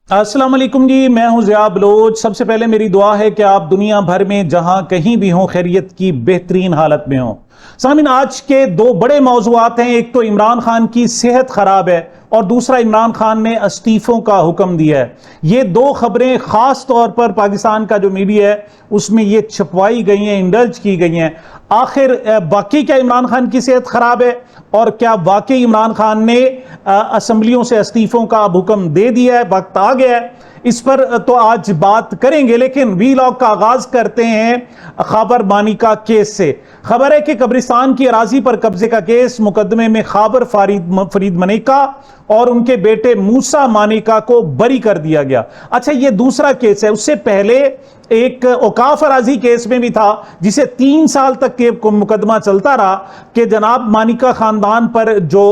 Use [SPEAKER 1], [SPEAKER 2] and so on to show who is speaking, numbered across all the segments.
[SPEAKER 1] अस्सलाम वालेकुम जी, मैं हूं ज़िया बलोच। सबसे पहले मेरी दुआ है कि आप दुनिया भर में जहां कहीं भी हों खैरियत की बेहतरीन हालत में हों। सामिन, आज के दो बड़े मौज़ूआत हैं। एक तो इमरान खान की सेहत खराब है और दूसरा इमरान खान ने इस्तीफों का हुक्म दिया है। ये दो खबरें खास तौर पर पाकिस्तान का जो मीडिया है उसमें ये छपवाई गई हैं, इंडल्ज की गई हैं। आखिर बाकी क्या इमरान खान की सेहत खराब है और क्या वाकई इमरान खान ने असम्बलियों से इस्तीफों का अब हुक्म दे दिया है, वक्त आ गया है? इस पर तो आज बात करेंगे, लेकिन वीलॉग का आगाज करते हैं खाबर मानिका केस से। खबर है कि कब्रिस्तान की अराजी पर कब्जे का केस मुकदमे में खाबर फरीद मनिका और उनके बेटे मूसा मानिका को बरी कर दिया गया। अच्छा, यह दूसरा केस है। उससे पहले एक औकाफ अराजी केस में भी था जिसे 3 साल तक के मुकदमा चलता रहा कि जनाब मानिका खानदान पर जो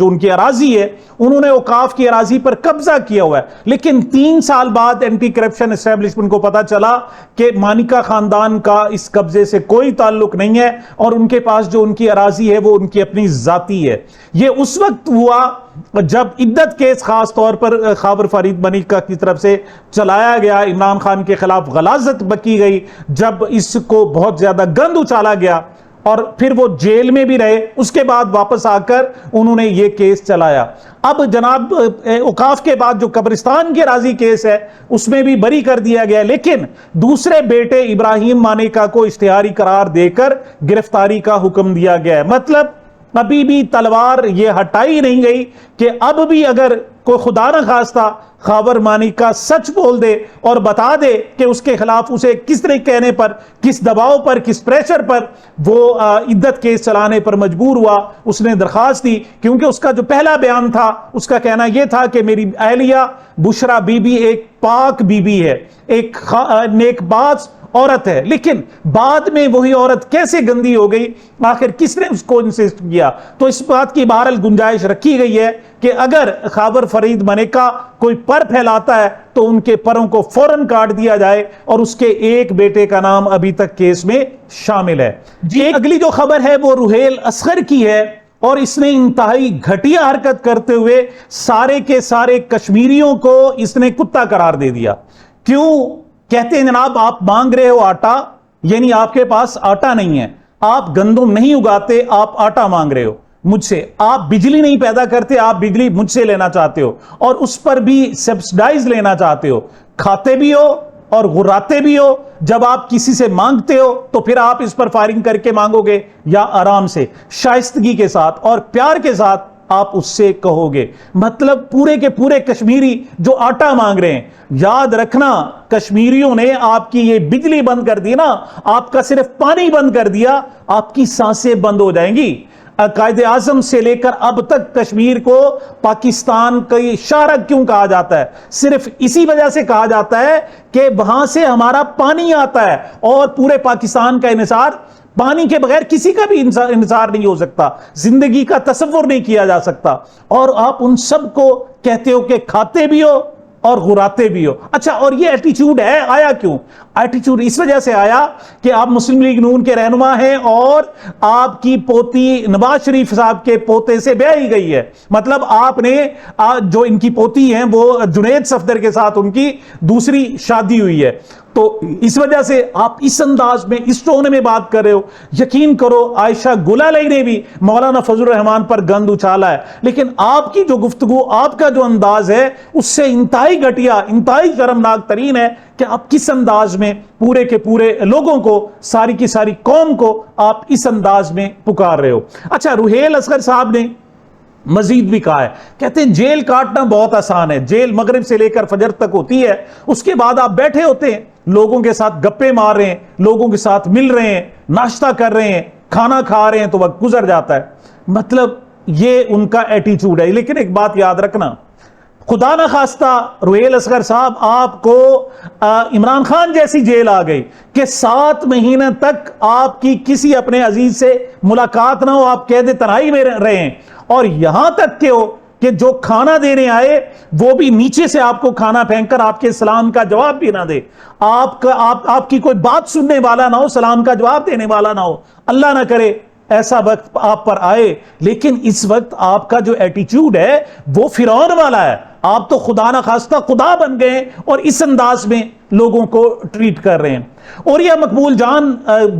[SPEAKER 1] उनकी अराजी है उन्होंने औकाफ की अराजी पर कब्जा किया हुआ है। लेकिन 3 साल बाद एंटी करप्शन एस्टेब्लिशमेंट को पता चला कि मानिका खानदान का इस कब्जे से कोई ताल्लुक नहीं है और उनके पास जो उनकी अराजी है वो उनकी अपनी जाती है। यह उस वक्त हुआ जब इद्दत केस खास तौर पर खाबर फरीद मनिका की तरफ से चलाया गया, इमरान खान के खिलाफ गलाजत बकी गई, जब इसको बहुत ज्यादा गंद उछाला गया और फिर वो जेल में भी रहे। उसके बाद वापस आकर उन्होंने ये केस चलाया। अब जनाब औकाफ के बाद जो कब्रिस्तान के राजी केस है उसमें भी बरी कर दिया गया, लेकिन दूसरे बेटे इब्राहिम मानिका को इश्तिहारी करार देकर गिरफ्तारी का हुक्म दिया गया है। मतलब अभी भी तलवार ये हटाई नहीं गई कि अब भी अगर कोई खुदा न खास्ता खाबर मानिका सच बोल दे और बता दे कि उसके खिलाफ उसे किस तरह कहने पर, किस दबाव पर, किस प्रेशर पर वो इद्दत केस चलाने पर मजबूर हुआ, उसने दरखास्त दी। क्योंकि उसका जो पहला बयान था उसका कहना यह था कि मेरी अहलिया बुशरा बीबी एक पाक बीबी है, एक नेकबाज औरत है। लेकिन बाद में वही औरत कैसे गंदी हो गई, आखिर किसने उसको इंसिस्ट किया? तो इस बात की बहरहाल गुंजाइश रखी गई है कि अगर खाबर फरीद मनिका कोई पर फैलाता है तो उनके परों को फौरन काट दिया जाए, और उसके एक बेटे का नाम अभी तक केस में शामिल है। जी, अगली जो खबर है वो रुहेल असगर की है और इसने इंतहाई घटिया हरकत करते हुए सारे के सारे कश्मीरियों को इसने कुत्ता करार दे दिया। क्यों? कहते हैं जनाब आप मांग रहे हो आटा, यानी आपके पास आटा नहीं है, आप गंदम नहीं उगाते, आप आटा मांग रहे हो मुझसे। आप बिजली नहीं पैदा करते, आप बिजली मुझसे लेना चाहते हो और उस पर भी सब्सिडाइज लेना चाहते हो। खाते भी हो और गुर्राते भी हो। जब आप किसी से मांगते हो तो फिर आप इस पर फायरिंग करके मांगोगे या आराम से शाइस्तगी के साथ और प्यार के साथ आप उससे कहोगे? मतलब पूरे के पूरे कश्मीरी जो आटा मांग रहे हैं, याद रखना कश्मीरियों ने आपकी ये बिजली बंद कर दी ना, आपका सिर्फ पानी बंद कर दिया, आपकी सांसें बंद हो जाएंगी। कायदे आजम से लेकर अब तक कश्मीर को पाकिस्तान की शाहरग क्यों कहा जाता है? सिर्फ इसी वजह से कहा जाता है कि वहां से हमारा पानी आता है और पूरे पाकिस्तान का इन्हिसार, पानी के बगैर किसी का भी इंतजार नहीं हो सकता, जिंदगी का तसव्वुर नहीं किया जा सकता। और आप उन सब को कहते हो कि खाते भी हो और गुराते भी हो। अच्छा, और ये एटीट्यूड है, आया क्यों? एटीट्यूड इस वजह से आया कि आप मुस्लिम लीग नून के रहनुमा हैं और आपकी पोती नवाज शरीफ साहब के पोते से ब्याही गई है। मतलब आपने जो इनकी पोती हैं वो जुनैद सफदर के साथ उनकी दूसरी शादी हुई है, तो इस वजह से आप इस अंदाज में, इस टोन में बात कर रहे हो। यकीन करो आयशा गुलाली ने भी मौलाना फजल रहमान पर गंद उछाला है, लेकिन आपकी जो गुफ्तगू, आपका जो अंदाज है उससे इंतहाई घटिया, इंतहाई शर्मनाक तरीन है कि आप किस अंदाज में पूरे के पूरे लोगों को, सारी की सारी कौम को आप इस अंदाज में पुकार रहे हो। अच्छा, रुहेल असगर साहब ने मजीद भी कहा है, कहते हैं जेल काटना बहुत आसान है, जेल मगरिब से लेकर फजर तक होती है, उसके बाद आप बैठे होते हैं, लोगों के साथ गप्पे मार रहे हैं, लोगों के साथ मिल रहे हैं, नाश्ता कर रहे हैं, खाना खा रहे हैं, तो वक्त गुजर जाता है। मतलब ये उनका एटीट्यूड है। लेकिन एक बात याद रखना, खुदा न खास्ता रुहेल असगर साहब आपको इमरान खान जैसी जेल आ गई कि 7 महीने तक आपकी किसी अपने अजीज से मुलाकात ना हो, आप कैद तन्हाई में रहे हैं, और यहां तक के हो कि जो खाना देने आए वो भी नीचे से आपको खाना फेंककर आपके सलाम का जवाब भी ना दे, आपकी कोई बात सुनने वाला ना हो, सलाम का जवाब देने वाला ना हो। अल्लाह ना करे ऐसा वक्त आप पर आए, लेकिन इस वक्त आपका जो एटीट्यूड है वो फिरौन वाला है। आप तो खुदा ना खास्ता खुदा बन गए और इस अंदाज में लोगों को ट्रीट कर रहे हैं। और यह मकबूल जान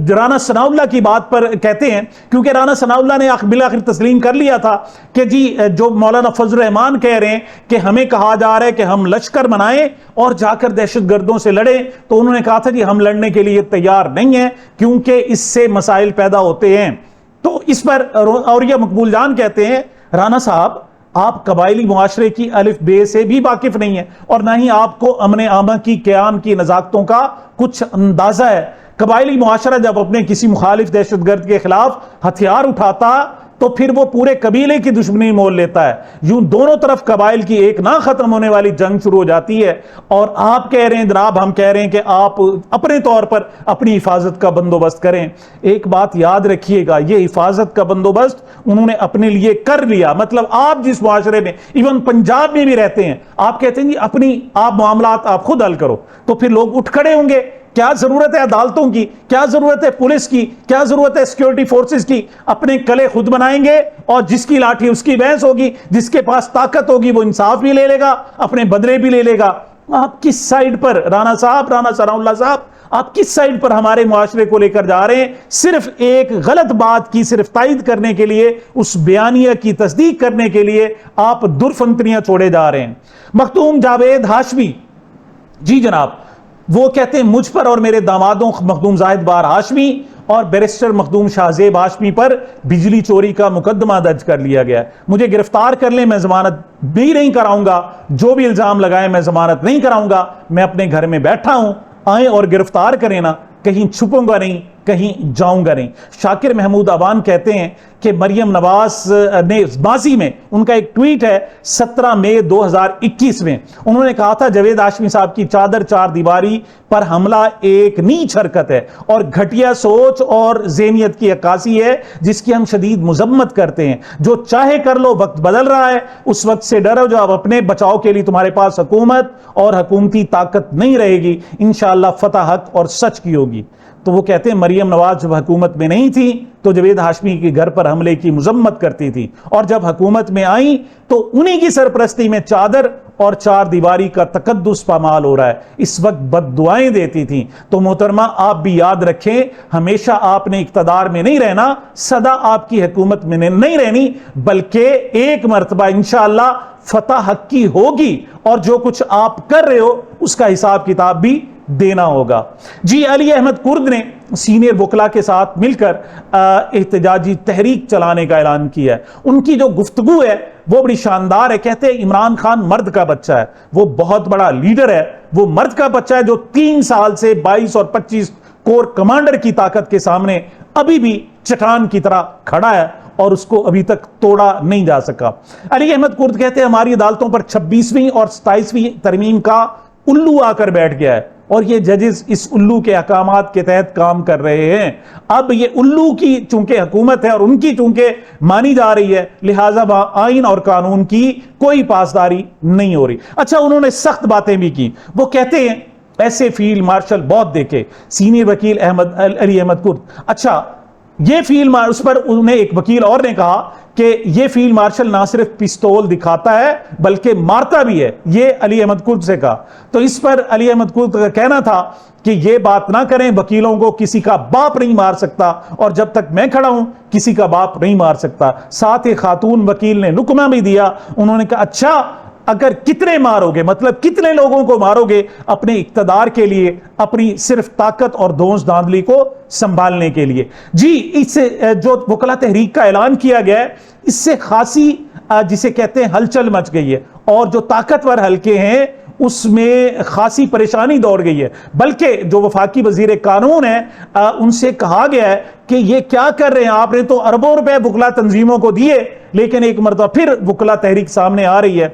[SPEAKER 1] राना सनाउल्लाह की बात पर कहते हैं, क्योंकि राना सनाउल्लाह ने बिल आखिर तस्लीम कर लिया था कि जी जो मौलाना फजल रहमान कह रहे हैं कि हमें कहा जा रहा है कि हम लश्कर बनाएं और जाकर दहशतगर्दों से लड़ें, तो उन्होंने कहा था जी हम लड़ने के लिए तैयार नहीं हैं क्योंकि इससे मसाइल पैदा होते हैं। तो इस पर और यह मकबूल जान कहते हैं, राना साहब आप कबायली मुआशरे की अलिफ बे से भी वाकिफ नहीं है और ना ही आपको अमन आमा की क़याम की नज़ाकतों का कुछ अंदाजा है। कबायली मुआशरा जब अपने किसी मुखालिफ दहशतगर्द के खिलाफ हथियार उठाता तो फिर वो पूरे कबीले की दुश्मनी मोल लेता है। यूं दोनों तरफ कबाइल की एक ना खत्म होने वाली जंग शुरू हो जाती है। और आप कह रहे हैं जनाब, हम कह रहे हैं कि आप अपने तौर पर अपनी हिफाजत का बंदोबस्त करें। एक बात याद रखिएगा, ये हिफाजत का बंदोबस्त उन्होंने अपने लिए कर लिया। मतलब आप जिस मुआशरे में, इवन पंजाब में भी रहते हैं, आप कहते हैं जी अपनी आप मामलात आप खुद हल करो, तो फिर लोग उठ खड़े होंगे। क्या जरूरत है अदालतों की, क्या जरूरत है पुलिस की, क्या जरूरत है सिक्योरिटी फोर्सेस की? अपने कले खुद बनाएंगे और जिसकी लाठी उसकी भैंस होगी, जिसके पास ताकत होगी वो इंसाफ भी ले लेगा, अपने बदले भी ले लेगा। आप किस साइड पर राना साहब, राना सनाउल्लाह साहब, आप किस साइड पर हमारे मुआशरे को लेकर जा रहे हैं? सिर्फ एक गलत बात की सिर्फ तायद करने के लिए, उस बयानिया की तस्दीक करने के लिए आप दुर्फंतरियां छोड़े जा रहे हैं। मखदूम जावेद हाशमी जी जनाब, वो कहते हैं मुझ पर और मेरे दामादों मखदूम जाहिद बार हाशमी और बैरिस्टर मखदूम शाहजेब हाशमी पर बिजली चोरी का मुकदमा दर्ज कर लिया गया है। मुझे गिरफ्तार कर ले, मैं जमानत भी नहीं कराऊंगा। जो भी इल्जाम लगाए मैं जमानत नहीं कराऊंगा। मैं अपने घर में बैठा हूं, आए और गिरफ्तार करें ना, कहीं छुपूंगा नहीं, कहीं जाऊंगा नहीं। शाकिर महमूद अवान कहते हैं कि मरियम नवाज ने माजी में, उनका एक ट्वीट है 17 मई 2021 में, उन्होंने कहा था जावेद हाशमी साहब की चादर चार दीवारी पर हमला एक नीच हरकत है और घटिया सोच और ज़हनियत की अक्कासी है जिसकी हम शदीद मुजम्मत करते हैं। जो चाहे कर लो, वक्त बदल रहा है, उस वक्त से डरो जो अब अपने बचाव के लिए तुम्हारे पास हुकूमत और हुकूमती ताकत नहीं रहेगी। इंशाअल्लाह फतह हक और सच की होगी। तो वो कहते हैं मरियम नवाज जब हुकूमत में नहीं थी तो जावेद हाशमी के घर पर हमले की मुजम्मत करती थी, और जब हुकूमत में आई तो उन्हीं की सरपरस्ती में चादर और चार दीवारी का तकद्दुस पामाल हो रहा है। इस वक्त बद्दुआएं देती थी। तो मोहतरमा आप भी याद रखें, हमेशा आपने इक्तदार में नहीं रहना, सदा आपकी हुकूमत में नहीं रहनी, बल्कि एक मर्तबा इंशाअल्लाह फतह हक की होगी और जो कुछ आप कर रहे हो उसका हिसाब किताब भी देना होगा। जी अली अहमद कुर्द ने सीनियर वकला के साथ मिलकर एहतजाजी तहरीक चलाने का ऐलान किया है। उनकी जो गुफ्तगू है वो बड़ी शानदार है। कहते हैं इमरान खान मर्द का बच्चा है, वो बहुत बड़ा लीडर है, वो मर्द का बच्चा है जो 3 साल से 22 और 25 कोर कमांडर की ताकत के सामने अभी भी चट्टान की तरह खड़ा है और उसको अभी तक तोड़ा नहीं जा सका। अली अहमद कुर्द कहते हैं हमारी अदालतों पर 26वीं और 27वीं तरमीम का उल्लू आकर बैठ गया है और ये जजेस इस उल्लू के अहकामात के तहत काम कर रहे हैं। अब ये उल्लू की चूंकि हुकूमत है और उनकी चूंकि मानी जा रही है, लिहाजा आइन और कानून की कोई पासदारी नहीं हो रही। अच्छा, उन्होंने सख्त बातें भी की। वो कहते हैं ऐसे फील्ड मार्शल बहुत देखे, सीनियर वकील अली अहमद कुर्द। अच्छा, ये फील्ड उस पर उन्हें एक वकील और ने कहा कि ये फील्ड मार्शल ना सिर्फ पिस्तौल दिखाता है बल्कि मारता भी है। ये अली अहमद कुर्द से कहा। तो इस पर अली अहमद कुर्द का कहना था कि ये बात ना करें, वकीलों को किसी का बाप नहीं मार सकता और जब तक मैं खड़ा हूं किसी का बाप नहीं मार सकता। साथ ही खातून वकील ने नुकमा भी दिया। उन्होंने कहा अच्छा, अगर कितने मारोगे, मतलब कितने लोगों को मारोगे अपने इक्तदार के लिए, अपनी सिर्फ ताकत और दोस्त धांधली को संभालने के लिए। जी, इससे जो वकला तहरीक का ऐलान किया गया है, इससे खासी जिसे कहते हैं हलचल मच गई है और जो ताकतवर हलके हैं उसमें खासी परेशानी दौड़ गई है। बल्कि जो वफाकी वजीर कानून है उनसे कहा गया है कि ये क्या कर रहे हैं, आपने तो अरबों रुपए वकला तंजीमों को दिए, लेकिन एक मरतबा फिर वकला तहरीक सामने आ रही है।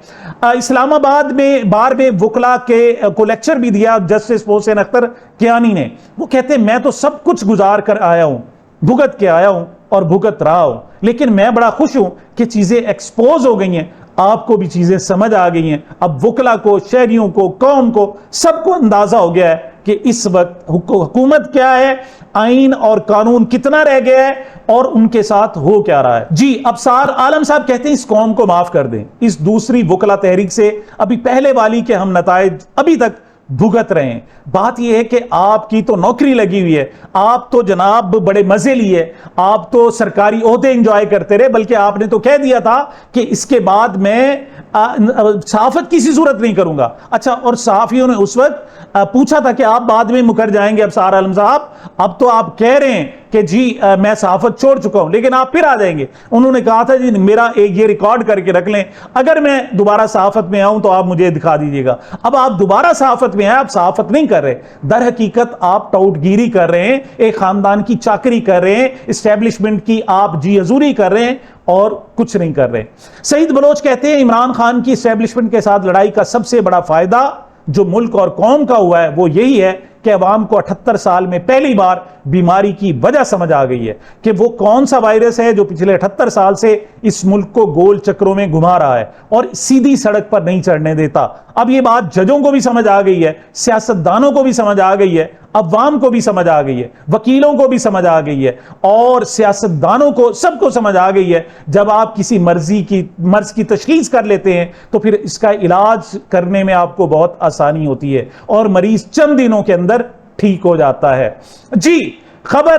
[SPEAKER 1] इस्लामाबाद में बार में वकला को लेक्चर भी दिया जस्टिस मोहसिन अख्तर कियानी ने। वो कहते हैं मैं तो सब कुछ गुजार कर आया हूं, भुगत के आया हूं और भुगत रहा हूं, लेकिन मैं बड़ा खुश हूं कि चीजें एक्सपोज हो गई हैं, आपको भी चीजें समझ आ गई हैं। अब वकला को, शहरियों को, कौम को, सबको अंदाजा हो गया है कि इस वक्त हुकूमत क्या है, आइन और कानून कितना रह गया है और उनके साथ हो क्या रहा है। जी, अबसार आलम साहब कहते हैं इस कौम को माफ कर दें, इस दूसरी वकला तहरीक से अभी पहले वाली के हम नताइज अभी तक भुगत रहे हैं। बात यह है कि आपकी तो नौकरी लगी हुई है, आप तो जनाब बड़े मजे लिए, आप तो सरकारी ओहदे एंजॉय करते रहे, बल्कि आपने तो कह दिया था कि इसके बाद मैं सहाफत किसी सूरत नहीं करूंगा। अच्छा, और सहाफियों ने उस वक्त पूछा था कि आप बाद में मुकर जाएंगे अबसार आलम साहब, अब तो आप कह रहे हैं कि जी मैं सहाफत छोड़ चुका हूं, लेकिन आप फिर आ जाएंगे। उन्होंने कहा था जी मेरा एक ये रिकॉर्ड करके रख लें, अगर मैं दोबारा सहाफत में आऊं तो आप मुझे दिखा दीजिएगा। अब आप दोबारा सहाफत में आए, आप सहाफत नहीं कर रहे, दर हकीकत आप टाउटगिरी कर रहे हैं, एक खानदान की चाकरी कर रहे हैं, इस्टेब्लिशमेंट की आप जी हजूरी कर रहे हैं और कुछ नहीं कर रहे। सईद बलोच कहते हैं इमरान खान की इस्टेब्लिशमेंट के साथ लड़ाई का सबसे बड़ा फायदा जो मुल्क और कौम का हुआ है वो यही है कि अवाम को 78 साल में पहली बार बीमारी की वजह समझ आ गई है कि वो कौन सा वायरस है जो पिछले 78 साल से इस मुल्क को गोल चक्रों में घुमा रहा है और सीधी सड़क पर नहीं चढ़ने देता। अब ये बात जजों को भी समझ आ गई है, सियासतदानों को भी समझ आ गई है, अवाम को भी समझ आ गई है, वकीलों को भी समझ आ गई है और सियासतदानों को, सबको समझ आ गई है। जब आप किसी मर्ज की तशखीस कर लेते हैं तो फिर इसका इलाज करने में आपको बहुत आसानी होती है और मरीज चंद दिनों के अंदर ठीक हो जाता है। जी, खबर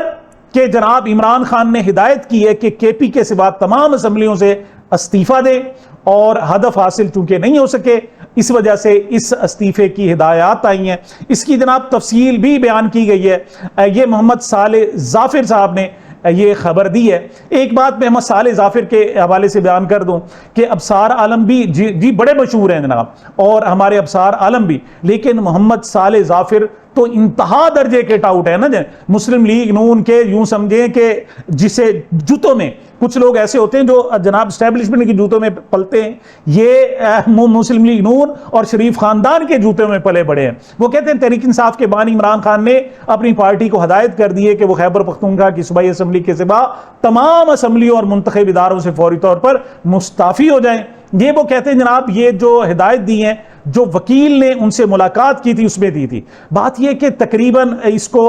[SPEAKER 1] के जनाब इमरान खान ने हिदायत की है कि केपी के सिवा तमाम असम्बलियों से इस्तीफा दे और हदफ हासिल चूंकि नहीं हो सके, इस वजह से इस इस्तीफे की हिदायत आई हैं। इसकी जनाब तफसील भी बयान की गई है। ये मोहम्मद साले जाफिर साहब ने ये खबर दी है। एक बात मैं मोहम्मद साले जाफिर के हवाले से बयान कर दूं कि अबसार आलम भी जी बड़े मशहूर हैं जनाब, और हमारे अबसार आलम भी, लेकिन मोहम्मद साले जाफिर तो इंतहा दर्जे के टाउट है ना। मुस्लिम लीग नून के यूं समझें कि जिसे जूतों में, कुछ लोग ऐसे होते हैं जो जनाब स्टैब्लिशमेंट के जूतों में पलते हैं, ये मुस्लिम लीग नून और शरीफ खानदान के जूतों में पले बड़े हैं। वो कहते हैं तहरीक इंसाफ के बानी इमरान खान ने अपनी पार्टी को हदायत कर दी है कि वो खैबर पख्तूनख्वा की सूबाई असम्बली के सिवा तमाम असम्बलियों और मुंतखब इदारों से फौरी तौर पर मुस्ताफी हो जाएं। ये वो कहते हैं जनाब ये जो हिदायत दी है, जो वकील ने उनसे मुलाकात की थी उसमें दी थी। बात यह कि तकरीबन इसको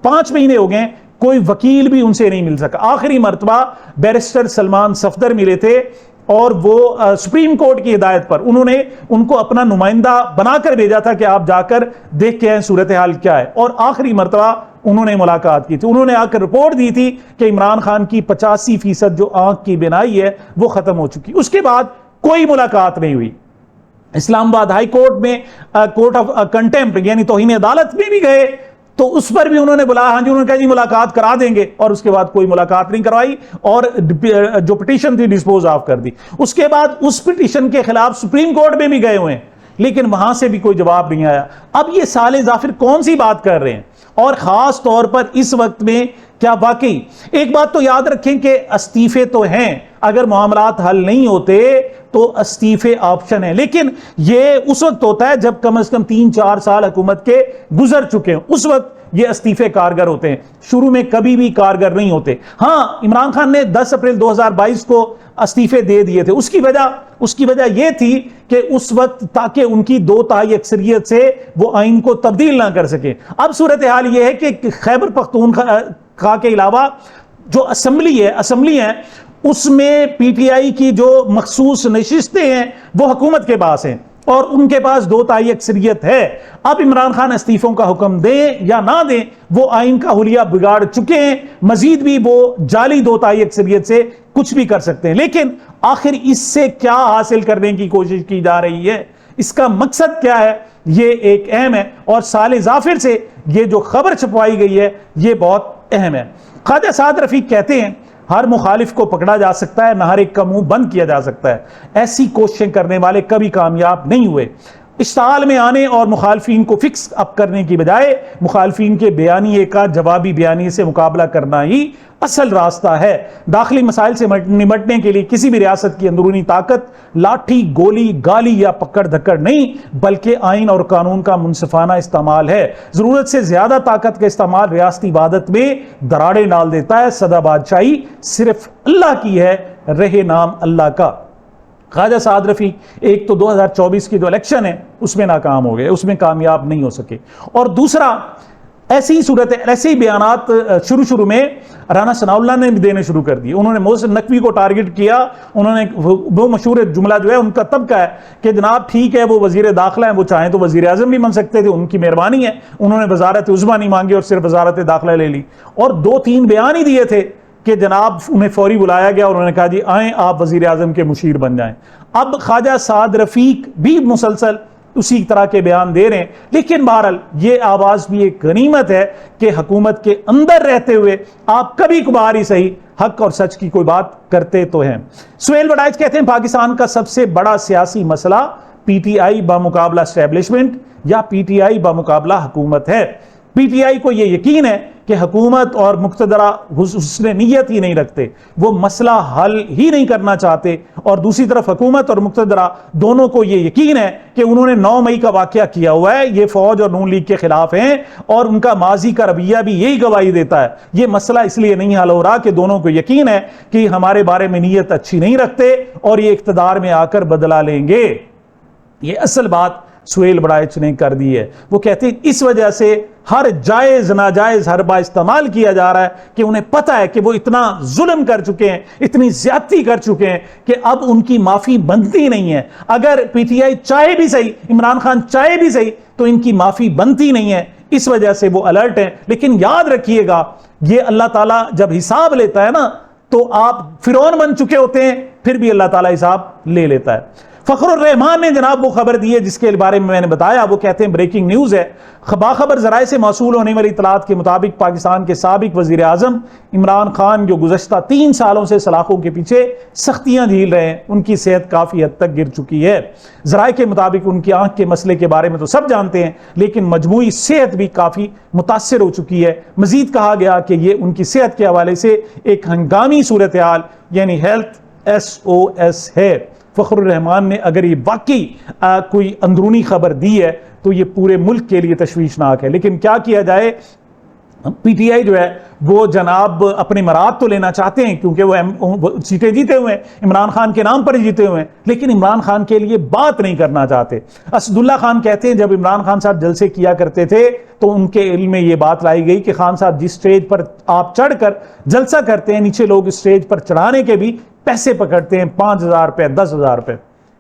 [SPEAKER 1] 5 महीने हो गए, कोई वकील भी उनसे नहीं मिल सका। आखिरी मर्तबा बैरिस्टर सलमान सफदर मिले थे और वो सुप्रीम कोर्ट की हिदायत पर उन्होंने उनको अपना नुमाइंदा बनाकर भेजा था कि आप जाकर देख के आए सूरत हाल क्या है, और आखिरी मर्तबा उन्होंने मुलाकात की थी। उन्होंने आकर रिपोर्ट दी थी कि इमरान खान की 85% जो आंख की बिनाई है वो खत्म हो चुकी। उसके बाद कोई मुलाकात नहीं हुई। इस्लामाबाद हाई कोर्ट में कोर्ट ऑफ कंटेम्प्ट यानी तौहीन अदालत में भी गए तो उस पर भी उन्होंने बुलाया, हाँ जी, उन्होंने कहा जी मुलाकात करा देंगे, और उसके बाद कोई मुलाकात नहीं करवाई और जो पिटीशन थी डिस्पोज ऑफ कर दी। उसके बाद उस पिटीशन के खिलाफ सुप्रीम कोर्ट में भी गए हुए हैं, लेकिन वहां से भी कोई जवाब नहीं आया। अब ये साले जाफिर कौन सी बात कर रहे हैं, और खास तौर पर इस वक्त में क्या वाकई, एक बात तो याद रखें कि इस्तीफे तो हैं, अगर मामलात हल नहीं होते तो इस्तीफे ऑप्शन है, लेकिन ये उस वक्त होता है जब कम से कम 3-4 साल हुकूमत के गुजर चुके हैं, उस वक्त ये इस्तीफे कारगर होते हैं, शुरू में कभी भी कारगर नहीं होते। हाँ, इमरान खान ने 10 अप्रैल 2022 को इस्तीफे दे दिए थे। उसकी वजह यह थी कि उस वक्त ताकि उनकी 2/3 अक्सरियत से वो आइन को तब्दील ना कर सके। अब सूरत हाल यह है कि खैबर पख्तूनख्वा के अलावा जो असम्बली है उसमें पीटीआई की जो मखसूस नशिस्तें हैं वो हुकूमत के पास हैं और उनके पास 2/3 अक्सरियत है। अब इमरान खान इस्तीफों का हुक्म दें या ना दें, वो आइन का हुलिया बिगाड़ चुके हैं, मजीद भी वो जाली 2/3 अक्सरियत से कुछ भी कर सकते हैं। लेकिन आखिर इससे क्या हासिल करने की कोशिश की जा रही है, इसका मकसद क्या है, ये एक अहम है। और साले जाफिर से ये जो खबर छपवाई गई है ये बहुत अहम है। ख्वाजा साद रफीक कहते हैं हर मुखालिफ को पकड़ा जा सकता है, न हर एक का मुंह बंद किया जा सकता है। ऐसी कोशिशें करने वाले कभी कामयाब नहीं हुए। इश्ताल में आने और मुखालफीन को फिक्स अप करने की बजाय मुखालफीन के बयानिए का जवाबी बयानिए से मुकाबला करना ही असल रास्ता है। दाखिली मसाइल से निमटने के लिए किसी भी रियासत की अंदरूनी ताकत लाठी, गोली, गाली या पकड़ धक्कड़ नहीं, बल्कि आइन और कानून का मुनसिफाना इस्तेमाल है। जरूरत से ज्यादा ताकत का इस्तेमाल रियासती इबादत में दराड़ें डाल देता है। सदा बादशाही सिर्फ अल्लाह की है, रहे नाम अल्लाह का। ख्वाजा साद रफीक एक तो 2024 की जो इलेक्शन है उसमें नाकाम हो गए, उसमें कामयाब नहीं हो सके, और दूसरा ऐसी ही सूरत है, ऐसे ही बयानात शुरू में राना सनाउल्लाह ने भी देने शुरू कर दिए। उन्होंने मोहसिन नकवी को टारगेट किया, उन्होंने वो मशहूर जुमला जो है उनका तब का है कि जनाब ठीक है वो वजीर दाखिला है, वो चाहें तो वजीर आजम भी बन सकते थे, उनकी मेहरबानी है, उन्होंने वजारत उज़्मा नहीं मांगी और सिर्फ वजारत दाखिला ले ली, और 2-3 बयान ही दिए थे कि जनाब उन्हें फौरी बुलाया गया और उन्होंने कहा जी आए आप वजीर आजम के मुशीर बन जाएं। अब ख्वाजा साद रफीक भी मुसलसल उसी तरह के बयान दे रहे हैं, लेकिन बहरहाल ये आवाज भी एक गनीमत है कि हुकूमत के अंदर रहते हुए आप कभी कभार ही सही हक और सच की कोई बात करते तो हैं। सुहेल वडाइच कहते हैं पाकिस्तान का सबसे बड़ा सियासी मसला पीटीआई बामुकाबला एस्टेब्लिशमेंट या पीटीआई बामुकाबला हुकूमत है। पीटीआई को यह यकीन है कि हुकूमत और मुक्तदरा हुस्न नीयत ही नहीं रखते, वो मसला हल ही नहीं करना चाहते, और दूसरी तरफ हुकूमत और मुक्तदरा दोनों को यह यकीन है कि उन्होंने 9 मई का वाकया किया हुआ है, ये फौज और नून लीग के खिलाफ हैं और उनका माजी का रवैया भी यही गवाही देता है। ये मसला इसलिए नहीं हल हो रहा कि दोनों को यकीन है कि हमारे बारे में नीयत अच्छी नहीं रखते और ये इख्तिदार में आकर बदला लेंगे। ये असल बात सुहेल वडाइच ने कर दी है। वो कहते हैं इस वजह से हर जायज नाजायज हरबा इस्तेमाल किया जा रहा है कि उन्हें पता है कि वो इतना जुल्म कर चुके हैं, इतनी ज्यादती कर चुके हैं कि अब उनकी माफी बनती नहीं है। अगर पीटीआई चाहे भी सही, इमरान खान चाहे भी सही, तो इनकी माफी बनती नहीं है। इस वजह से वो अलर्ट हैं। लेकिन याद रखिएगा, ये अल्लाह ताला जब हिसाब लेता है ना, तो आप फिरौन बन चुके होते हैं, फिर भी अल्लाह ताला हिसाब ले लेता है। फखरुर रहमान ने जनाब वो खबर दी है जिसके बारे में मैंने बताया। वो कहते हैं ब्रेकिंग न्यूज है, बाखबर जराए से मौसूल होने वाली इतलात के मुताबिक पाकिस्तान के साबिक वजीर आजम इमरान खान जो गुज़श्ता 3 सालों से सलाखों के पीछे सख्तियां झेल रहे हैं, उनकी सेहत काफी हद तक गिर चुकी है। जराए के मुताबिक उनकी आंख के मसले के बारे में तो सब जानते हैं, लेकिन मजमूई सेहत भी काफी मुतासर हो चुकी है। मजीद कहा गया कि ये उनकी सेहत के हवाले से एक हंगामी सूरत हाल यानी हेल्थ SOS है। फखरुर रहमान ने अगर ये वाकई कोई अंदरूनी खबर दी है तो ये पूरे मुल्क के लिए तशवीशनाक है। लेकिन क्या किया जाए, पीटीआई जो है वो जनाब अपने मराद तो लेना चाहते हैं क्योंकि वो सीटें जीते हुए हैं, इमरान खान के नाम पर ही जीते हुए हैं, लेकिन इमरान खान के लिए बात नहीं करना चाहते। असदुल्ला खान कहते हैं जब इमरान खान साहब जलसे किया करते थे तो उनके इल्म में ये बात लाई गई कि खान साहब जिस स्टेज पर आप चढ़कर जलसा करते हैं, नीचे लोग स्टेज पर चढ़ाने के भी पैसे पकड़ते हैं, 5,000 रुपए, 10,000 रुपए।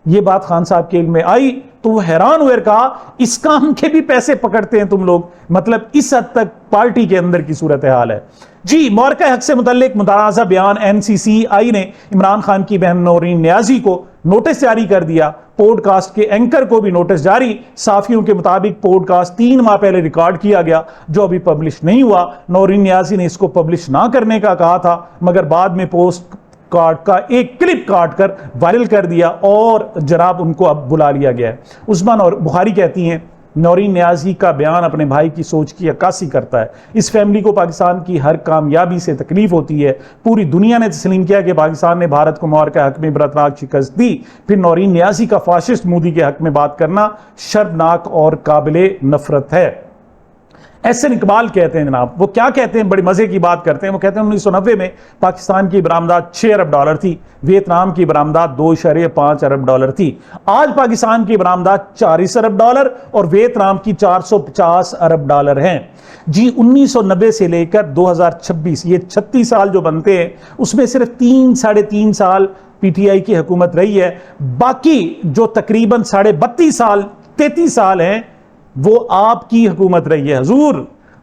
[SPEAKER 1] ये बात खान साहब के इल्म में आई तो वो हैरान हुए, कहा इस काम के भी पैसे पकड़ते हैं तुम लोग, मतलब इस हद तक पार्टी के अंदर की सूरत हाल है। जी, मौरका हक से मुतल्लिक मुतनाज़ा बयान NCCI ने इमरान खान की बहन नौरीन नियाजी को नोटिस जारी कर दिया। पॉडकास्ट के एंकर को भी नोटिस जारी। साफियों के मुताबिक पॉडकास्ट 3 माह पहले रिकॉर्ड किया गया जो अभी पब्लिश नहीं हुआ। नौरीन नियाजी ने इसको पब्लिश ना करने का कहा था, मगर बाद में पोस्ट कार्ड का एक क्लिप काट कर वायरल कर दिया और जनाब उनको अब बुला लिया गया है। उस्मान और बुखारी कहती हैं नौरीन नियाजी का बयान अपने भाई की सोच की अक्कासी करता है। इस फैमिली को पाकिस्तान की हर कामयाबी से तकलीफ होती है। पूरी दुनिया ने तस्लीम किया कि पाकिस्तान ने भारत को मौर के हक में बरतनाक शिकस्त दी, फिर नौरीन नियाजी का फाशिस्ट मोदी के हक में बात करना शर्मनाक और काबिले नफरत है। एहसन इकबाल कहते हैं जनाब, वो क्या कहते हैं, बड़ी मजे की बात करते हैं। वो कहते हैं 1990 में पाकिस्तान की बरामदात $6 अरब थी, वियतनाम की बरामदात $2.5 अरब थी। आज पाकिस्तान की बरामदात $40 अरब और वियतनाम की $450 अरब हैं। जी, 1990 से लेकर 2026 ये 36 साल जो बनते हैं उसमें सिर्फ 3-3.5 साल पीटीआई की हुकूमत रही है। बाकी जो तकरीबन 32.5 साल 33 साल हैं वो आपकी हुकूमत रही है। हुजूर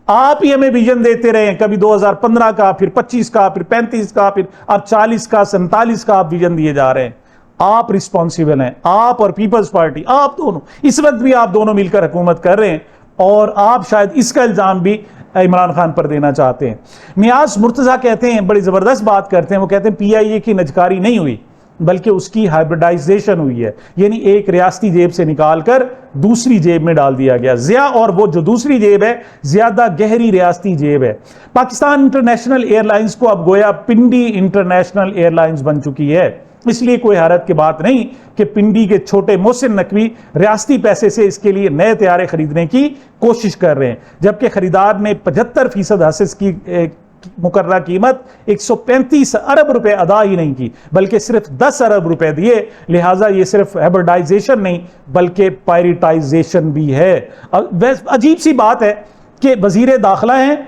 [SPEAKER 1] आप ही हमें विजन देते रहे, कभी 2015 का, फिर 25 का, फिर 35 का, फिर अब 40 का, 47 का आप विजन दिए जा रहे हैं। आप रिस्पॉन्सिबल हैं, आप और पीपल्स पार्टी, आप दोनों इस वक्त भी आप दोनों मिलकर हुकूमत कर रहे हैं और आप शायद इसका इल्जाम भी इमरान खान पर देना चाहते हैं। नियाज मुर्तजा कहते हैं, बड़ी जबरदस्त बात करते हैं। वो कहते हैं PIA की नजकारी नहीं हुई बल्कि उसकी हाइब्रिडाइजेशन हुई है, यानी एक रियासती जेब से निकालकर दूसरी जेब में डाल दिया गया जिया, और वो जो दूसरी जेब है ज्यादा गहरी रियासती जेब है। पाकिस्तान इंटरनेशनल एयरलाइंस को अब गोया पिंडी इंटरनेशनल एयरलाइंस बन चुकी है। इसलिए कोई हैरत की बात नहीं कि पिंडी के छोटे मोहसिन नकवी रियासती पैसे से इसके लिए नए तैयारे खरीदने की कोशिश कर रहे हैं, जबकि खरीदार ने 75% हासिल की मुकर्रर कीमत 135 अरब रुपए अदा ही नहीं की, बल्कि सिर्फ 10 अरब रुपए दिए। लिहाजा ये सिर्फ हैबर्डाइजेशन नहीं बल्कि पायरेटाइजेशन भी है। अजीब सी बात है कि वजीर दाखिला हैं,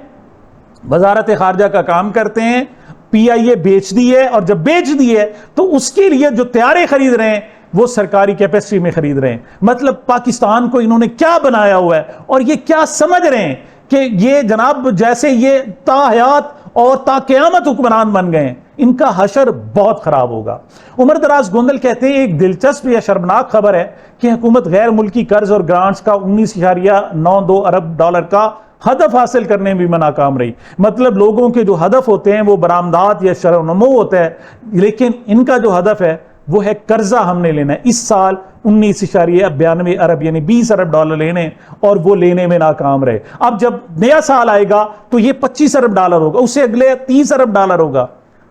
[SPEAKER 1] वजारत खारजा का काम करते हैं, PIA बेच दी है, और जब बेच दी है तो उसके लिए जो तैयारे खरीद रहे हैं वो सरकारी कैपेसिटी में खरीद रहे हैं। मतलब पाकिस्तान को इन्होंने क्या बनाया हुआ है, और ये क्या समझ रहे हैं कि ये जनाब जैसे ये ताहयात और ताक़यामत हुक्मरान बन गए हैं। इनका हशर बहुत खराब होगा। उमर दराज गोंदल कहते हैं एक दिलचस्प या शर्मनाक खबर है कि हुकूमत गैर मुल्की कर्ज और ग्रांट्स का 19.92 अरब डॉलर का हदफ हासिल करने में भी नाकाम रही। मतलब लोगों के जो हदफ होते हैं वो बरामदात या शरनमो होता है, लेकिन इनका जो हदफ है वो है कर्जा हमने लेना है। इस साल 19.92 अरब यानी 20 अरब डॉलर लेने, और वो लेने में नाकाम रहे। अब जब नया साल आएगा तो ये 25 अरब डॉलर होगा, उससे अगले 30 अरब डॉलर होगा।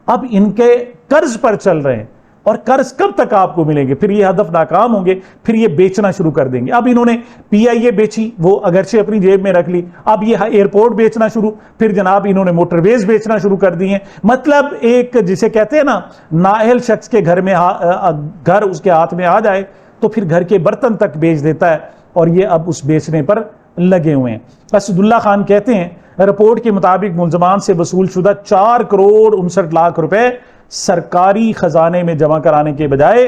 [SPEAKER 1] अब इनके कर्ज पर चल रहे हैं, और कर्ज कब तक आपको मिलेंगे? फिर ये हदफ नाकाम होंगे, फिर ये बेचना शुरू कर देंगे। अब इन्होंने PIA बेची, वो अगरचे अपनी जेब में रख ली। अब ये एयरपोर्ट बेचना शुरू, फिर जनाब इन्होंने मोटरवेज बेचना शुरू कर दिए। मतलब एक जिसे कहते हैं ना, नाअहल शख्स के घर में घर उसके हाथ में आ जाए तो फिर घर के बर्तन तक बेच देता है, और ये अब उस बेचने पर लगे हुए हैं। असदुल्ला खान कहते हैं रिपोर्ट के मुताबिक मुलजमान से वसूल शुदा 4 करोड़ 59 लाख रुपए सरकारी खजाने में जमा कराने के बजाय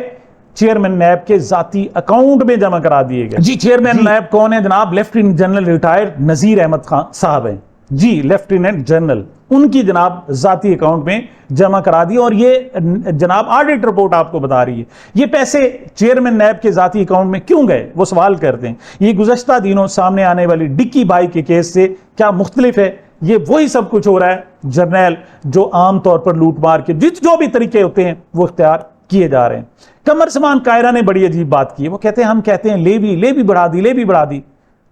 [SPEAKER 1] चेयरमैन नैब के जाती अकाउंट में जमा करा दिए गए। जी, चेयरमैन नैब कौन है जनाब? Lieutenant general retired Nazir Ahmad Khan साहब हैं जी, लेफ्टिनेंट जनरल। उनकी जनाब जाती अकाउंट में जमा करा दी, और ये जनाब ऑडिट रिपोर्ट आपको बता रही है ये पैसे चेयरमैन नैब के जाती अकाउंट में क्यों गए। वो सवाल करते हैं ये गुज़श्ता दिनों सामने आने वाली डिक्की भाई के केस से क्या मुख्तलिफ है? ये वही सब कुछ हो रहा है जर्नैल, जो आमतौर पर लूट मार के जो भी तरीके होते हैं वो इख्तियार किए जा रहे हैं। कमर समान कायरा ने बड़ी अजीब बात की है। वो कहते हैं हम कहते हैं लेवी बढ़ा दी, लेवी बढ़ा दी।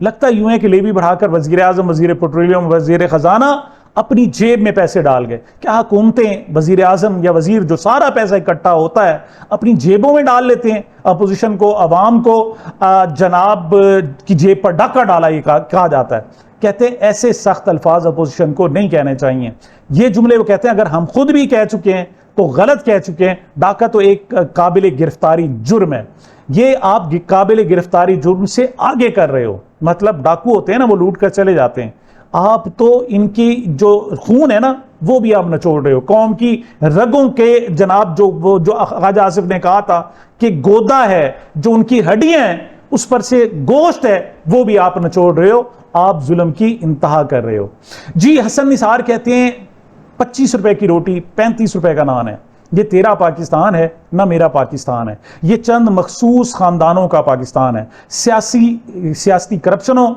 [SPEAKER 1] लगता यूं है कि लेवी बढ़ाकर वजीर आजम, वजीर पेट्रोलियम, वजीर खजाना अपनी जेब में पैसे डाल गए। क्या हुकूमतें वजीर आजम या वजीर जो सारा पैसा इकट्ठा होता है अपनी जेबों में डाल लेते हैं? अपोजिशन को, अवाम को जनाब की जेब पर डाका डाला ये कहा जाता है। कहते हैं ऐसे सख्त अल्फाज अपोजिशन को नहीं कहने चाहिए। ये जुमले वो कहते हैं अगर हम खुद भी कह चुके हैं तो गलत कह चुके हैं। डाका तो एक काबिल गिरफ्तारी जुर्म है, ये आप काबिल गिरफ्तारी जुर्म से आगे कर रहे हो। मतलब डाकू होते हैं ना, वो लूट कर चले जाते हैं, आप तो इनकी जो खून है ना वो भी आप नचोड़ रहे हो। कौम की रगों के जनाब जो ख्वाजा आसिफ ने कहा था कि गोदा है, जो उनकी हड्डियां हैं उस पर से गोश्त है, वो भी आप नचोड़ रहे हो। आप जुल्म की इंतहा कर रहे हो। जी, हसन निसार कहते हैं 25 रुपए की रोटी 35 रुपए का नान है। ये तेरा पाकिस्तान है ना मेरा पाकिस्तान है, ये चंद मखसूस खानदानों का पाकिस्तान है। सियासी करप्शनों,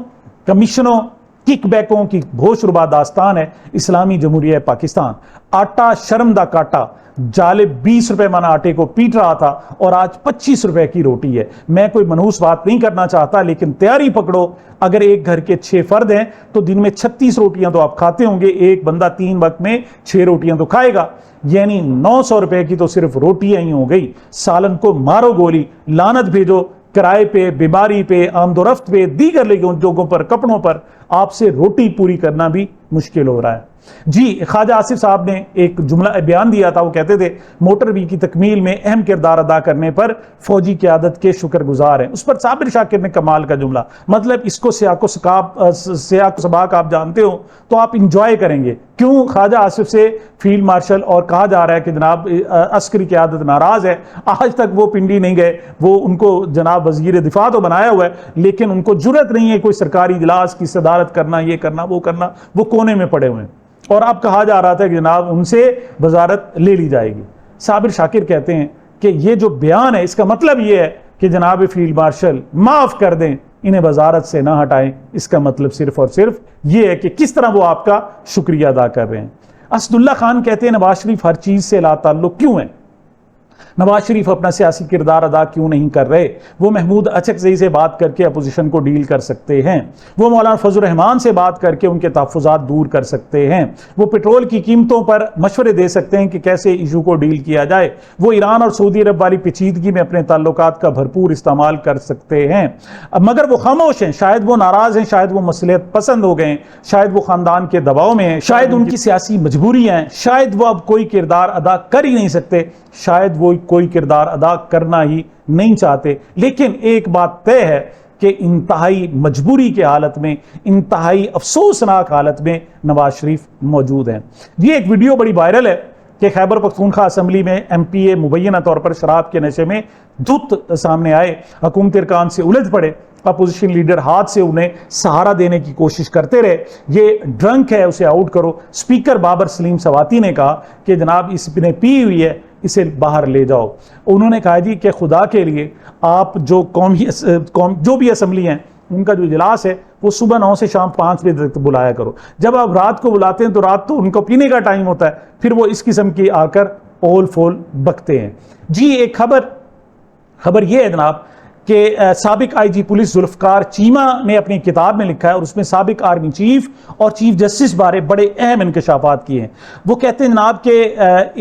[SPEAKER 1] कमीशनों, किकबैकों की भोशरुबा दास्तान है इस्लामी जमहूरिया पाकिस्तान। आटा शर्म दा काटा, जालिब 20 रुपए मन आटे को पीट रहा था और आज 25 रुपए की रोटी है। मैं कोई मनहूस बात नहीं करना चाहता, लेकिन तैयारी पकड़ो, अगर एक घर के 6 फर्द हैं तो दिन में 36 रोटियां तो आप खाते होंगे, एक बंदा 3 वक्त में 6 रोटियां तो खाएगा, यानी 900 रुपए की तो सिर्फ रोटियां ही हो गई। सालन को मारो गोली, लानत भेजो किराए पे, बीमारी पे, आमदोरफ्त पे, दीगर लोगों पर, कपड़ों पर आपसे रोटी पूरी करना भी मुश्किल हो रहा है। जी, ख्वाजा आसिफ साहब ने एक जुमला बयान दिया था, वो कहते थे मोटर व्हील की तकमील में अहम किरदार अदा करने पर फौजी क़यादत के शुक्रगुजार हैं। उस पर साबिर शाकिर ने कमाल का जुमला, मतलब इसको सियाको सबाक आप जानते हो तो आप इंजॉय करेंगे। क्यों ख्वाजा आसिफ से फील्ड मार्शल और कहा जा रहा है कि जनाब अस्करी क़यादत नाराज है, आज तक वो पिंडी नहीं गए, वो उनको जनाब वजीर दिफा तो बनाया हुआ है लेकिन उनको जुर्रत नहीं है कोई सरकारी इजलास की सदारत करना, ये करना वो करना, वो कोने में पड़े हुए हैं। और अब कहा जा रहा था कि जनाब उनसे वजारत ले ली जाएगी। साबिर शाकिर कहते हैं कि ये जो बयान है इसका मतलब ये है कि जनाब फील्ड मार्शल माफ कर दें, इन्हें वजारत से ना हटाएं। इसका मतलब सिर्फ और सिर्फ ये है कि किस तरह वो आपका शुक्रिया अदा कर रहे हैं। असदुल्ला खान कहते हैं नवाज शरीफ हर चीज से लाताल्लुक क्यों है? नवाज शरीफ अपना सियासी किरदार अदा क्यों नहीं कर रहे? वो महमूद अचकज़ई से बात करके अपोजिशन को डील कर सकते हैं, वो मौलाना फजल रहमान से बात करके उनके तहफ़्फ़ुज़ात दूर कर सकते हैं, वो पेट्रोल की कीमतों पर मशवरे दे सकते हैं कि कैसे इशू को डील किया जाए, वो ईरान और सऊदी अरब वाली पेचीदगी में अपने ताल्लुकात का भरपूर इस्तेमाल कर सकते हैं। मगर वो खामोश हैं, शायद वो नाराज़ हैं, शायद वो मसलियत पसंद हो गए, शायद वो ख़ानदान के दबाव में हैं, शायद उनकी सियासी मजबूरियाँ हैं, शायद वो अब कोई किरदार अदा कर ही नहीं सकते, शायद वो कोई किरदार अदा करना ही नहीं चाहते। लेकिन एक बात तय है कि इंतहाई मजबूरी के हालत में, इंतहाई अफसोसनाक हालत में नवाज शरीफ मौजूद हैं। ये एक वीडियो बड़ी वायरल है कि खैबर पख्तूनख्वा असम्बली में MPA मुबैना तौर पर शराब के नशे में धुत सामने आए, हुकूमती अरकान से उलझ पड़े, अपोजिशन लीडर हाथ से उन्हें सहारा देने की कोशिश करते रहे, ये ड्रंक है, उसे आउट करो। स्पीकर बाबर सलीम सवाती ने कहा कि जनाब इसने पी हुई है, इसे बाहर ले जाओ। उन्होंने कहा जी कि खुदा के लिए आप जो भी असम्बली हैं उनका जो इजलास है वो सुबह 9 से शाम 5 बजे तक बुलाया करो। जब आप रात को बुलाते हैं तो रात तो उनको पीने का टाइम होता है, फिर वो इस किस्म की आकर ओल फोल बकते हैं। जी एक खबर ये है जनाब कि साबिक IG पुलिस जुल्फकार चीमा ने अपनी किताब में लिखा है और उसमें साबिक आर्मी चीफ और चीफ जस्टिस बारे बड़े अहम इंकशाफात किए हैं। वो कहते हैं जनाब कि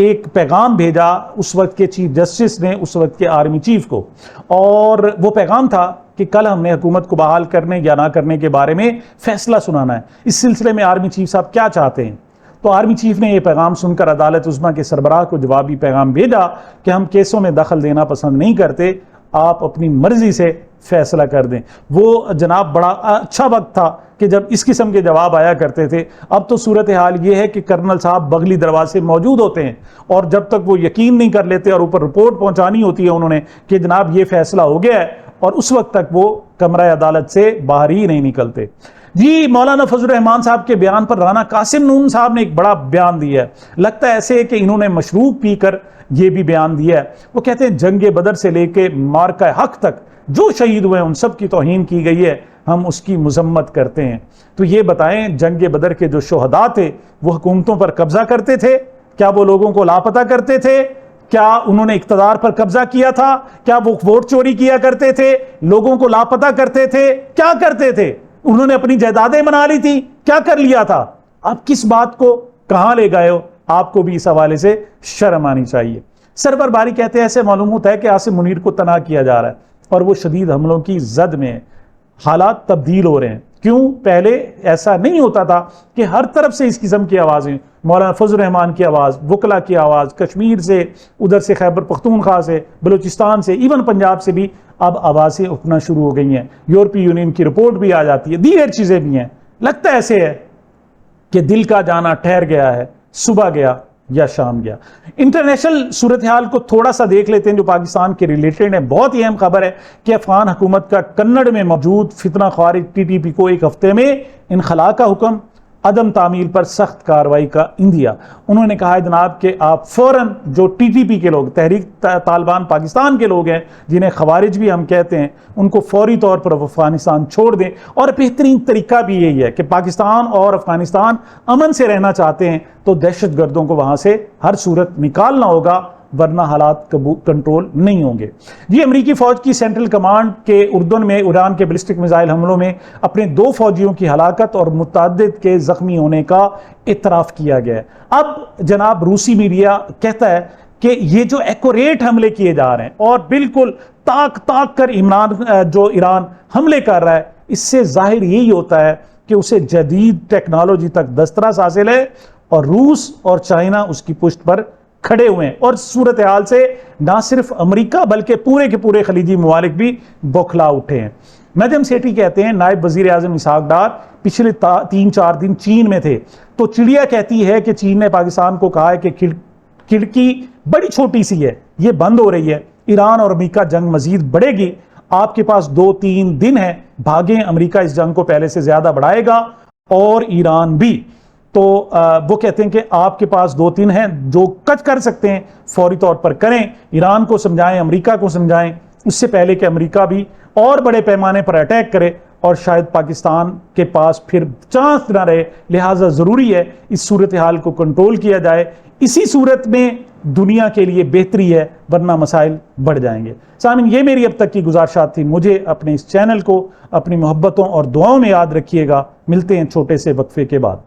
[SPEAKER 1] एक पैगाम भेजा उस वक्त के चीफ जस्टिस ने उस वक्त के आर्मी चीफ को, और वो पैगाम था कि कल हमने हुकूमत को बहाल करने या ना करने के बारे में फैसला सुनाना है। इस सिलसिले में आर्मी चीफ साहब क्या चाहते हैं? तो आर्मी चीफ ने यह पैगाम सुनकर अदालत उज़्मा के सरबराह को जवाबी पैगाम भेजा कि हम केसों में दखल देना पसंद नहीं करते, आप अपनी मर्जी से फैसला कर दें। वो जनाब बड़ा अच्छा वक्त था कि जब इस किस्म के जवाब आया करते थे। अब तो सूरत हाल ये है कि कर्नल साहब बगली दरवाजे मौजूद होते हैं और जब तक वो यकीन नहीं कर लेते और ऊपर रिपोर्ट पहुंचानी होती है उन्होंने कि जनाब ये फैसला हो गया है, और उस वक्त तक वो कमरा अदालत से बाहर ही नहीं निकलते। जी मौलाना फजल रहमान साहब के बयान पर राना कासिम नून साहब ने एक बड़ा बयान दिया है। लगता है ऐसे कि इन्होंने मशरूब पीकर ये भी बयान दिया है। वो कहते हैं जंगे बदर से लेके मार्का हक तक जो शहीद हुए उन सब की तौहीन की गई है, हम उसकी मजम्मत करते हैं। तो ये बताएं जंगे बदर के जो शोहदा थे वो हुकूमतों पर कब्जा करते थे? क्या वो लोगों को लापता करते थे? क्या उन्होंने इख्तदार पर कब्जा किया था? क्या वो वोट चोरी किया करते थे? लोगों को लापता करते थे? क्या करते थे? उन्होंने अपनी जायदादें बना ली थी? क्या कर लिया था? आप किस बात को कहां ले गए हो? आपको भी इस हवाले से शर्म आनी चाहिए। सरवर बारी कहते हैं ऐसे मालूम होता है कि आसिम मुनीर को तनाह किया जा रहा है और वो शदीद हमलों की जद में है। हालात तब्दील हो रहे हैं। क्यों? पहले ऐसा नहीं होता था कि हर तरफ से इस किस्म की आवाज़ें, मौलाना फजल रहमान की आवाज़, वकला की आवाज़, कश्मीर से, उधर से खैबर पख्तूनख्वा से, बलूचिस्तान से, इवन पंजाब से भी अब आवाज़ें उठना शुरू हो गई हैं। यूरोपीय यूनियन की रिपोर्ट भी आ जाती है, दीगर चीज़ें भी हैं। लगता ऐसे है कि दिल का जाना ठहर गया है, सुबह गया या शाम गया। इंटरनेशनल सूरत हाल को थोड़ा सा देख लेते हैं जो पाकिस्तान के रिलेटेड है। बहुत ही अहम खबर है कि अफगान हुकूमत का कन्नड़ में मौजूद फितना ख्वारिज TTP को 1 हफ्ते में इनखला का हुक्म, अदम तामील पर सख्त कार्रवाई का इंदिया। उन्होंने कहा है जनाब कि आप फौरन जो TTP के लोग, तहरीक तालिबान पाकिस्तान के लोग हैं जिन्हें खवारिज भी हम कहते हैं, उनको फौरी तौर पर अफगानिस्तान छोड़ दें। और बेहतरीन तरीका भी यही है कि पाकिस्तान और अफगानिस्तान अमन से रहना चाहते हैं तो दहशत गर्दों को वहां से हर सूरत निकालना होगा, वरना हालात कंट्रोल नहीं होंगे। जी अमरीकी फौज की सेंट्रल कमांड के उर्दन में ईरान के बैलिस्टिक मिसाइल हमलों में अपने 2 फौजियों की हलाकत और मुतअद्दिद के जख्मी होने का इतराफ किया गया है। अब जनाब रूसी मीडिया कहता है कि ये जो एक्यूरेट हमले किए जा रहे हैं और बिल्कुल ताक कर ईरान हमले कर रहा है, इससे जाहिर यही होता है कि उसे जदीद टेक्नोलॉजी तक दस्तरस हासिल है और रूस और चाइना उसकी पुष्ट पर खड़े हुए हैं। और सूरत हाल से ना सिर्फ अमेरिका बल्कि पूरे के पूरे खलीजी ममालिक भी बौखला उठे हैं। नजम सेठी कहते हैं नायब वजीर आजम इसहाक डार पिछले 3-4 दिन चीन में थे, तो चिड़िया कहती है कि चीन ने पाकिस्तान को कहा है कि खिड़की बड़ी छोटी सी है, ये बंद हो रही है, ईरान और अमेरिका जंग मजीद बढ़ेगी, आपके पास 2-3 दिन है, भागें, अमेरिका इस जंग को पहले से ज्यादा बढ़ाएगा और ईरान भी। तो वो कहते हैं कि आपके पास 2-3 हैं, जो कच कर सकते हैं फौरी तौर पर करें, ईरान को समझाएं, अमेरिका को समझाएं, उससे पहले कि अमेरिका भी और बड़े पैमाने पर अटैक करे और शायद पाकिस्तान के पास फिर चांस ना रहे। लिहाजा ज़रूरी है इस सूरत हाल को कंट्रोल किया जाए। इसी सूरत में दुनिया के लिए बेहतरी है, वरना मसाइल बढ़ जाएंगे। सामिन, ये मेरी अब तक की गुजारिशात थी। मुझे अपने इस चैनल को अपनी मोहब्बतों और दुआओं में याद रखिएगा। मिलते हैं छोटे से वक्फे के बाद।